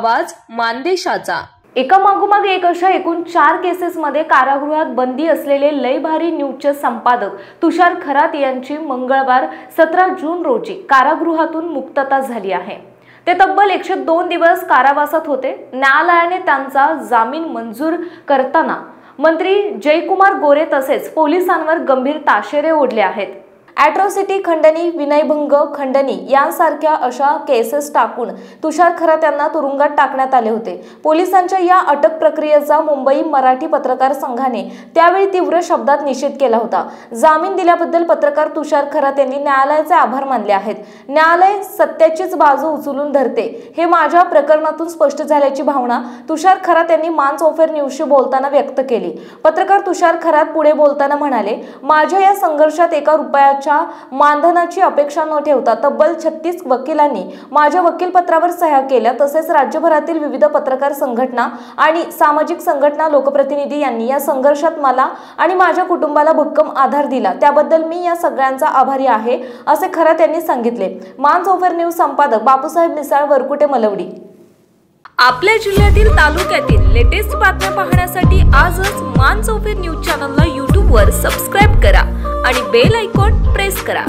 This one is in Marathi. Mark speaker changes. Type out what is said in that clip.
Speaker 1: आवाज मानदेशाचा।
Speaker 2: एका मागोमाग एक अशा एकूण 4 केसेसमध्ये कारागृहात बंदी असलेले लय भारी न्यूजचे संपादक तुषार खरात यांची मंगळवार 17 जून रोजी कारागृहातून मुक्तता झाली आहे। ते तब्बल 102 दिवस कारावासात होते। न्यायालयाने त्यांचा जामीन मंजूर करताना मंत्री जयकुमार गोरे तसेच पोलिसांवर गंभीर ताशेरे ओढले आहेत। ॲट्रॉसिटी खंडणी, विनयभंग खंडणी यांसारख्या अशा केसेस टाकून तुषार खरात यांना तुरुंगात टाकण्यात आले होते। पोलिसांच्या या अटक प्रक्रियेचा मुंबई मराठी पत्रकार संघाने त्यावेळी तीव्र शब्दात निषेध केला होता। जामीन दिल्याबद्दल पत्रकार तुषार खरात यांनी न्यायालयाचे आभार मानले आहेत। न्यायालय सत्याचीच बाजू उचलून धरते हे माझ्या प्रकरणातून स्पष्ट झाल्याची भावना तुषार खरात यांनी मान्स ऑफर न्यूजशी बोलताना व्यक्त केली। पत्रकार तुषार खरात पुढे बोलताना म्हणाले, माझ्या या संघर्षात एका रुपयाच्या मानधनाची अपेक्षा न ठेवता तब्बल 36 वकिलांनी माझ्या वकीलपत्रावर सह्या केल्या। तसेच राज्यभरातील विविध पत्रकार संघटना आणि सामाजिक संघटना, लोकप्रतिनिधी यांनी या संघर्षात मला आणि माझ्या कुटुंबाला भक्कम आधार दिला, त्याबद्दल मी या सगळ्यांचा आभारी आहे, असे खरात यांनी सांगितले। मान्स ऑफर न्यूज संपादक बापूसाहेब मिसाळ, वरकुटे, मलवडी।
Speaker 1: आपल्या जिल्ह्यातील, तालुक्यातील लेटेस्ट बातम्या पाहण्यासाठी आजच मान्स ऑफर न्यूज चॅनलला YouTube वर सबस्क्राइब करा आणि बेल आयकॉन प्रेस करा।